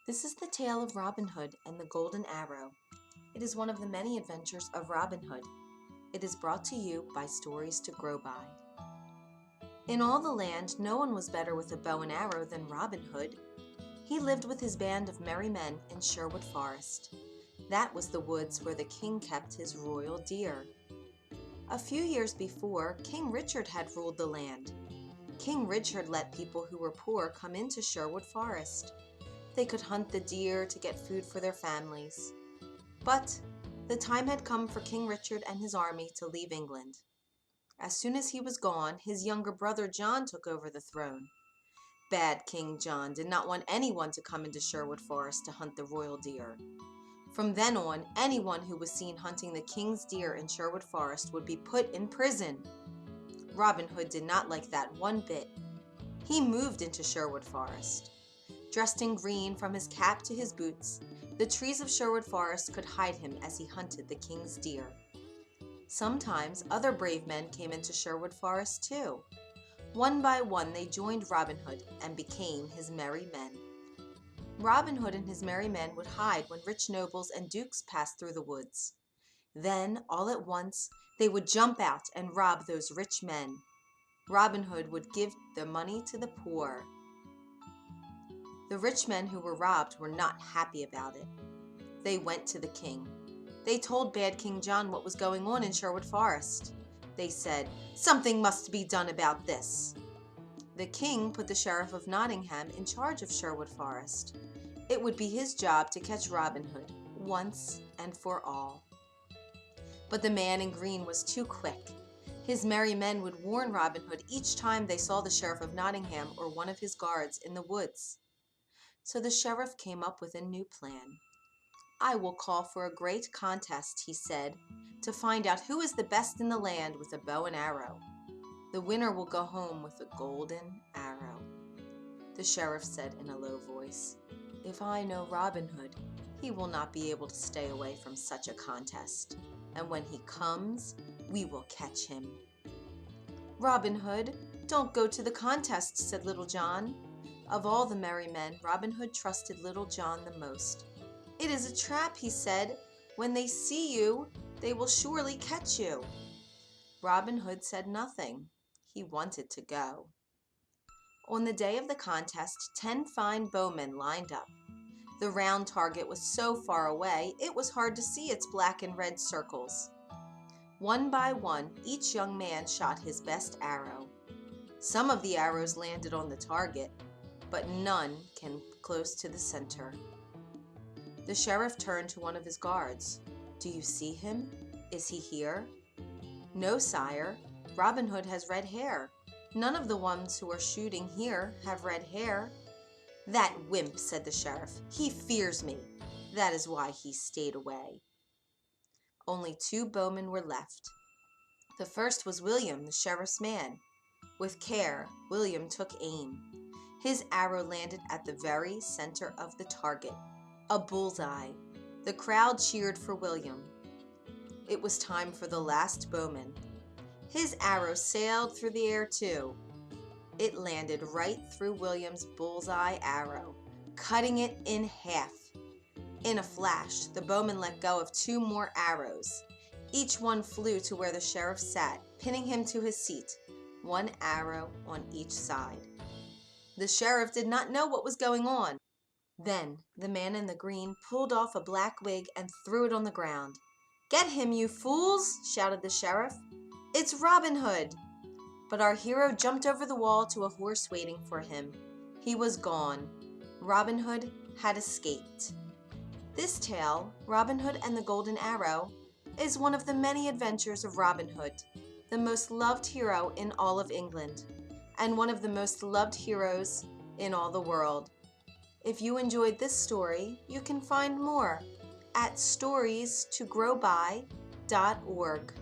This is the tale of Robin Hood and the Golden Arrow. It is one of the many adventures of Robin Hood. It is brought to you by Stories to Grow By. In all the land, no one was better with a bow and arrow than Robin Hood. He lived with his band of merry men in Sherwood Forest. That was the woods where the king kept his royal deer. A few years before, King Richard had ruled the land. King Richard let people who were poor come into Sherwood Forest. They could hunt the deer to get food for their families. But the time had come for King Richard and his army to leave England. As soon as he was gone, his younger brother John took over the throne. Bad King John did not want anyone to come into Sherwood Forest to hunt the royal deer. From then on, anyone who was seen hunting the king's deer in Sherwood Forest would be put in prison. Robin Hood did not like that one bit. He moved into Sherwood Forest. Dressed in green from his cap to his boots, the trees of Sherwood Forest could hide him as he hunted the king's deer. Sometimes other brave men came into Sherwood Forest too. One by one they joined Robin Hood and became his merry men. Robin Hood and his merry men would hide when rich nobles and dukes passed through the woods. Then, all at once, they would jump out and rob those rich men. Robin Hood would give the money to the poor. The rich men who were robbed were not happy about it. They went to the king. They told bad King John what was going on in Sherwood Forest. They said, "Something must be done about this." The king put the Sheriff of Nottingham in charge of Sherwood Forest. It would be his job to catch Robin Hood once and for all. But the man in green was too quick. His merry men would warn Robin Hood each time they saw the Sheriff of Nottingham or one of his guards in the woods. So the sheriff came up with a new plan. "I will call for a great contest," he said, "to find out who is the best in the land with a bow and arrow. The winner will go home with a golden arrow." The sheriff said in a low voice, "If I know Robin Hood, he will not be able to stay away from such a contest. And when he comes, we will catch him." "Robin Hood, don't go to the contest," said Little John. Of all the merry men, Robin Hood trusted Little John the most. "It is a trap," he said. "When they see you, they will surely catch you." Robin Hood said nothing. He wanted to go. On the day of the contest, 10 fine bowmen lined up. The round target was so far away, it was hard to see its black and red circles. One by one, each young man shot his best arrow. Some of the arrows landed on the target, but none came close to the center. The sheriff turned to one of his guards. "Do you see him? Is he here?" "No, sire. Robin Hood has red hair. None of the ones who are shooting here have red hair." "That wimp," said the sheriff. "He fears me. That is why he stayed away." Only 2 bowmen were left. The first was William, the sheriff's man. With care, William took aim. His arrow landed at the very center of the target. A bullseye. The crowd cheered for William. It was time for the last bowman. His arrow sailed through the air too. It landed right through William's bullseye arrow, cutting it in half. In a flash, the bowman let go of 2 more arrows. Each one flew to where the sheriff sat, pinning him to his seat, 1 arrow on each side. The sheriff did not know what was going on. Then the man in the green pulled off a black wig and threw it on the ground. "Get him, you fools!" shouted the sheriff. "It's Robin Hood!" But our hero jumped over the wall to a horse waiting for him. He was gone. Robin Hood had escaped. This tale, Robin Hood and the Golden Arrow, is one of the many adventures of Robin Hood, the most loved hero in all of England, and one of the most loved heroes in all the world. If you enjoyed this story, you can find more at storiestogrowby.org.